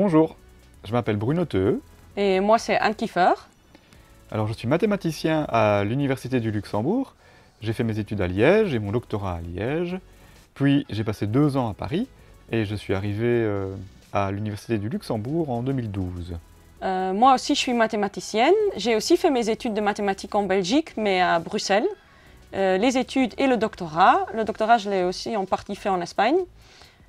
Bonjour, je m'appelle Bruno Theu. Et moi, c'est Anne Kiefer. Alors, je suis mathématicien à l'Université du Luxembourg. J'ai fait mes études à Liège et mon doctorat à Liège. Puis, j'ai passé 2 ans à Paris et je suis arrivé à l'Université du Luxembourg en 2012. Moi aussi, je suis mathématicienne. J'ai aussi fait mes études de mathématiques en Belgique, mais à Bruxelles. Les études et le doctorat. Le doctorat, je l'ai aussi en partie fait en Espagne.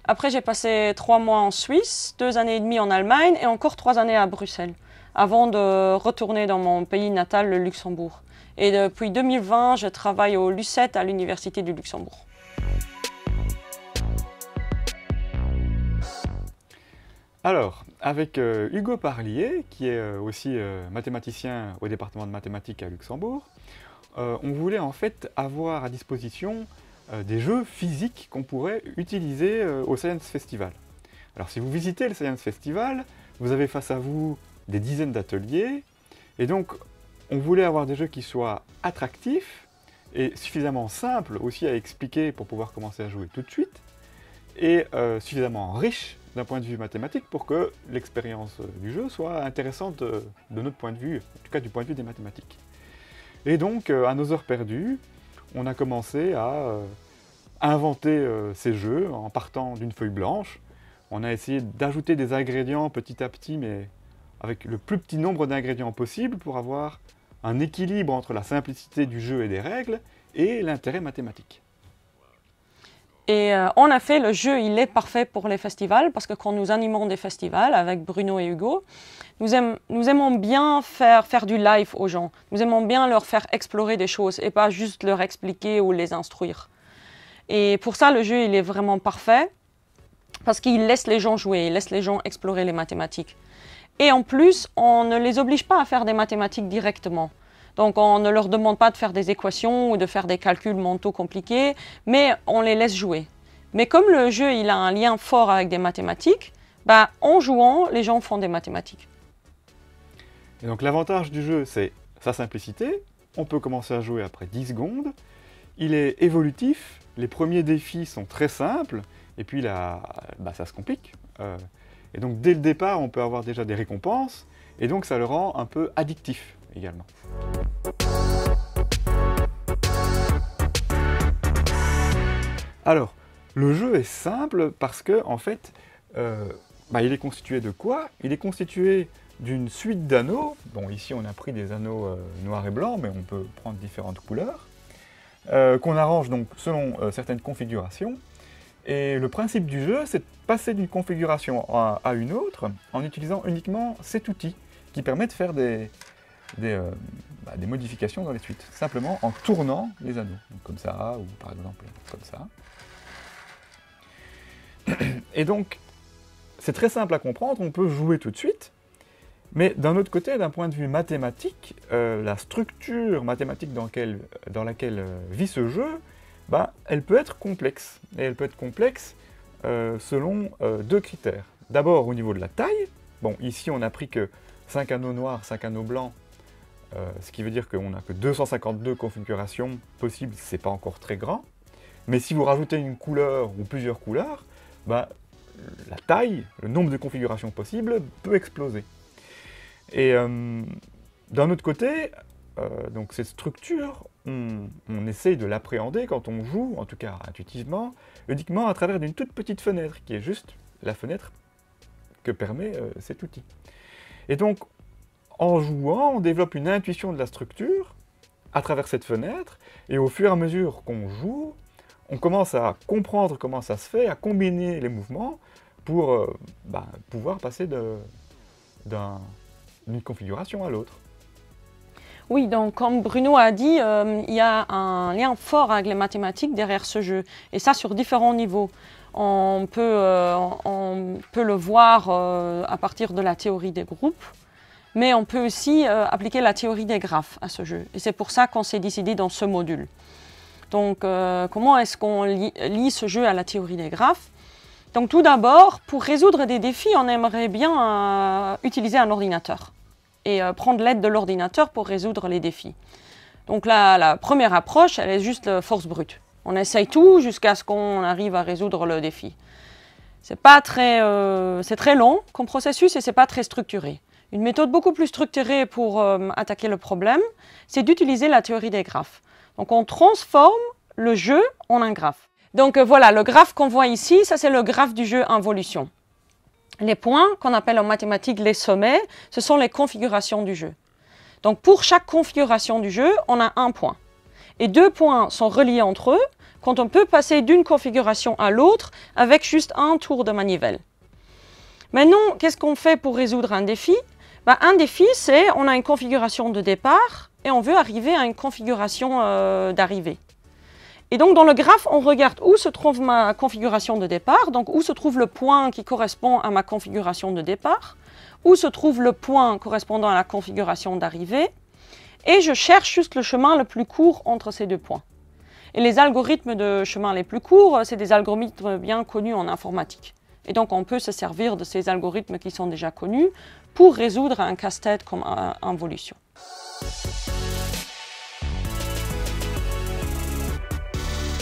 Après, j'ai passé 3 mois en Suisse, 2 années et demie en Allemagne et encore 3 années à Bruxelles, avant de retourner dans mon pays natal, le Luxembourg. Et depuis 2020, je travaille au Lucette à l'Université du Luxembourg. Alors, avec Hugo Parlier, qui est aussi mathématicien au département de mathématiques à Luxembourg, on voulait en fait avoir à disposition des jeux physiques qu'on pourrait utiliser au Science Festival. Alors si vous visitez le Science Festival, vous avez face à vous des dizaines d'ateliers, et donc on voulait avoir des jeux qui soient attractifs et suffisamment simples aussi à expliquer pour pouvoir commencer à jouer tout de suite, et suffisamment riches d'un point de vue mathématique pour que l'expérience du jeu soit intéressante de notre point de vue, en tout cas du point de vue des mathématiques. Et donc, à nos heures perdues, on a commencé à inventer ces jeux en partant d'une feuille blanche. On a essayé d'ajouter des ingrédients petit à petit, mais avec le plus petit nombre d'ingrédients possible pour avoir un équilibre entre la simplicité du jeu et des règles et l'intérêt mathématique. Et en effet, le jeu, il est parfait pour les festivals, parce que quand nous animons des festivals avec Bruno et Hugo, nous aimons bien faire du live aux gens. Nous aimons bien leur faire explorer des choses et pas juste leur expliquer ou les instruire. Et pour ça, le jeu, il est vraiment parfait, parce qu'il laisse les gens jouer, il laisse les gens explorer les mathématiques. Et en plus, on ne les oblige pas à faire des mathématiques directement. Donc on ne leur demande pas de faire des équations ou de faire des calculs mentaux compliqués, mais on les laisse jouer. Mais comme le jeu il a un lien fort avec des mathématiques, en jouant, les gens font des mathématiques. Et donc l'avantage du jeu, c'est sa simplicité. On peut commencer à jouer après 10 secondes. Il est évolutif, les premiers défis sont très simples, et puis là, ça se complique. Et donc dès le départ, on peut avoir déjà des récompenses, et donc ça le rend un peu addictif également. Alors, le jeu est simple parce que, en fait, il est constitué de quoi? Il est constitué d'une suite d'anneaux. Bon, ici on a pris des anneaux noirs et blancs, mais on peut prendre différentes couleurs, qu'on arrange donc selon certaines configurations. Et le principe du jeu, c'est de passer d'une configuration à une autre en utilisant uniquement cet outil qui permet de faire des modifications dans les suites, simplement en tournant les anneaux, donc comme ça, ou par exemple comme ça. Et donc, c'est très simple à comprendre, on peut jouer tout de suite, mais d'un autre côté, d'un point de vue mathématique, la structure mathématique dans laquelle vit ce jeu, elle peut être complexe, et elle peut être complexe selon 2 critères. D'abord au niveau de la taille, bon ici on a pris que 5 anneaux noirs, 5 anneaux blancs, ce qui veut dire qu'on n'a que 252 configurations possibles, c'est pas encore très grand. Mais si vous rajoutez une couleur ou plusieurs couleurs, la taille, le nombre de configurations possibles peut exploser. Et d'un autre côté, donc cette structure, on essaye de l'appréhender quand on joue, en tout cas intuitivement, uniquement à travers d'une toute petite fenêtre, qui est juste la fenêtre que permet cet outil. Et donc, en jouant, on développe une intuition de la structure à travers cette fenêtre, et au fur et à mesure qu'on joue, on commence à comprendre comment ça se fait, à combiner les mouvements pour pouvoir passer d'une configuration à l'autre. Oui, donc comme Bruno a dit, il y a un lien fort avec les mathématiques derrière ce jeu, et ça sur différents niveaux. On peut le voir à partir de la théorie des groupes, mais on peut aussi appliquer la théorie des graphes à ce jeu. Et c'est pour ça qu'on s'est décidé dans ce module. Donc, comment est-ce qu'on lie ce jeu à la théorie des graphes? Donc, tout d'abord, pour résoudre des défis, on aimerait bien utiliser un ordinateur et prendre l'aide de l'ordinateur pour résoudre les défis. Donc, la première approche, elle est juste force brute. On essaye tout jusqu'à ce qu'on arrive à résoudre le défi. C'est très long comme processus et c'est pas très structuré. Une méthode beaucoup plus structurée pour attaquer le problème, c'est d'utiliser la théorie des graphes. Donc on transforme le jeu en un graphe. Donc voilà, le graphe qu'on voit ici, ça c'est le graphe du jeu involution. Les points, qu'on appelle en mathématiques les sommets, ce sont les configurations du jeu. Donc pour chaque configuration du jeu, on a un point. Et 2 points sont reliés entre eux quand on peut passer d'une configuration à l'autre avec juste un tour de manivelle. Maintenant, qu'est-ce qu'on fait pour résoudre un défi? Un défi, c'est on a une configuration de départ et on veut arriver à une configuration d'arrivée. Et donc dans le graphe, on regarde où se trouve ma configuration de départ, donc où se trouve le point qui correspond à ma configuration de départ, où se trouve le point correspondant à la configuration d'arrivée, et je cherche juste le chemin le plus court entre ces 2 points. Et les algorithmes de chemin les plus courts, c'est des algorithmes bien connus en informatique. Et donc on peut se servir de ces algorithmes qui sont déjà connus pour résoudre un casse-tête comme involution.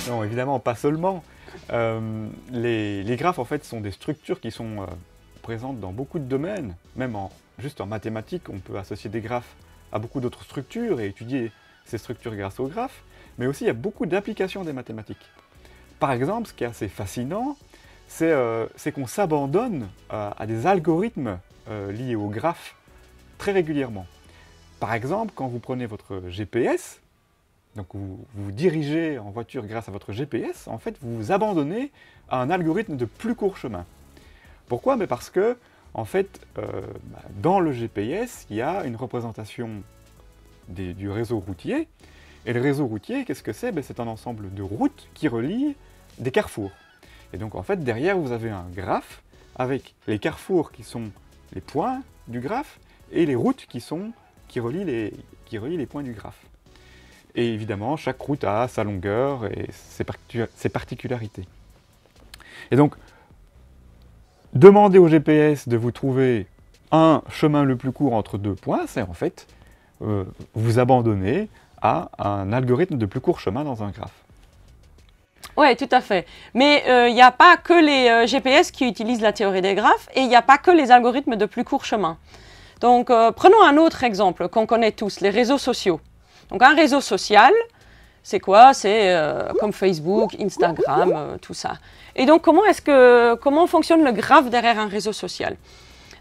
Non, évidemment, pas seulement. Les graphes, en fait, sont des structures qui sont présentes dans beaucoup de domaines. Même juste en mathématiques, on peut associer des graphes à beaucoup d'autres structures et étudier ces structures grâce aux graphes. Mais aussi, il y a beaucoup d'applications des mathématiques. Par exemple, ce qui est assez fascinant, c'est qu'on s'abandonne à des algorithmes liés aux graphes très régulièrement. Par exemple, quand vous prenez votre GPS, donc vous vous dirigez en voiture grâce à votre GPS, en fait, vous vous abandonnez à un algorithme de plus court chemin. Pourquoi? Mais parce que, en fait, dans le GPS, il y a une représentation du réseau routier. Et le réseau routier, qu'est-ce que c'est? C'est un ensemble de routes qui relient des carrefours. Et donc, en fait, derrière, vous avez un graphe avec les carrefours qui sont les points du graphe et les routes qui relient les points du graphe. Et évidemment, chaque route a sa longueur et ses particularités. Et donc, demander au GPS de vous trouver un chemin le plus court entre 2 points, c'est en fait vous abandonner à un algorithme de plus court chemin dans un graphe. Oui, tout à fait. Mais il n'y a pas que les GPS qui utilisent la théorie des graphes et il n'y a pas que les algorithmes de plus court chemin. Donc, prenons un autre exemple qu'on connaît tous, les réseaux sociaux. Donc, un réseau social, c'est quoi? C'est comme Facebook, Instagram, tout ça. Et donc, comment fonctionne le graphe derrière un réseau social?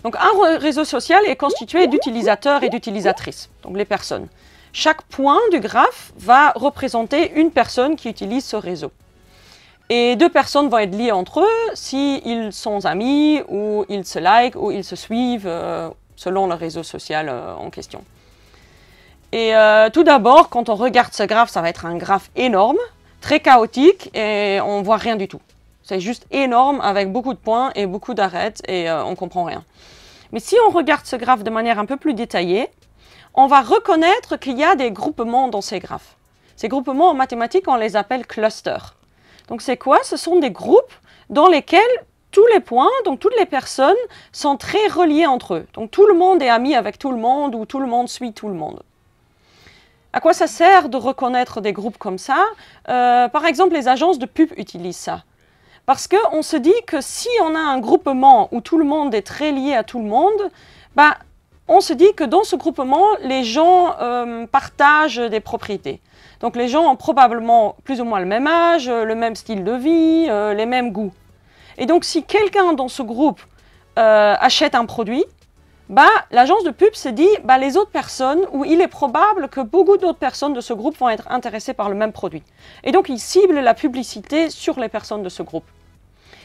Donc, un réseau social est constitué d'utilisateurs et d'utilisatrices, donc les personnes. Chaque point du graphe va représenter une personne qui utilise ce réseau. Et 2 personnes vont être liées entre eux s'ils sont amis, ou ils se likent, ou ils se suivent, selon le réseau social en question. Et tout d'abord, quand on regarde ce graphe, ça va être un graphe énorme, très chaotique, et on ne voit rien du tout. C'est juste énorme, avec beaucoup de points et beaucoup d'arêtes, et on ne comprend rien. Mais si on regarde ce graphe de manière un peu plus détaillée, on va reconnaître qu'il y a des groupements dans ces graphes. Ces groupements en mathématiques, on les appelle clusters. Donc c'est quoi? Ce sont des groupes dans lesquels tous les points, donc toutes les personnes, sont très reliés entre eux. Donc tout le monde est ami avec tout le monde ou tout le monde suit tout le monde. À quoi ça sert de reconnaître des groupes comme ça? Par exemple, les agences de pub utilisent ça. Parce qu'on se dit que si on a un groupement où tout le monde est très lié à tout le monde, on se dit que dans ce groupement, les gens partagent des propriétés. Donc les gens ont probablement plus ou moins le même âge, le même style de vie, les mêmes goûts. Et donc si quelqu'un dans ce groupe achète un produit, l'agence de pub se dit les autres personnes, ou il est probable que beaucoup d'autres personnes de ce groupe vont être intéressées par le même produit. Et donc ils ciblent la publicité sur les personnes de ce groupe.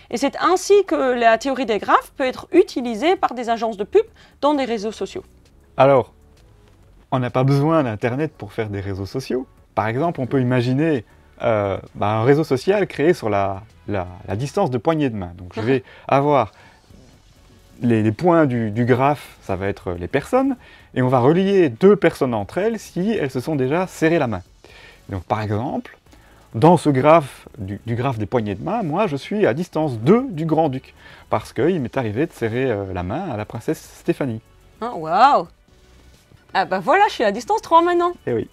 Et c'est ainsi que la théorie des graphes peut être utilisée par des agences de pub dans des réseaux sociaux. Alors, on n'a pas besoin d'Internet pour faire des réseaux sociaux. Par exemple, on peut imaginer un réseau social créé sur la distance de poignée de main. Donc je vais avoir les points du graphe, ça va être les personnes, et on va relier 2 personnes entre elles si elles se sont déjà serrées la main. Donc par exemple, dans ce graphe, du graphe des poignées de main, moi je suis à distance 2 du grand-duc, parce qu'il m'est arrivé de serrer la main à la princesse Stéphanie. Oh, waouh! Ah voilà, je suis à distance 3 maintenant. Eh oui.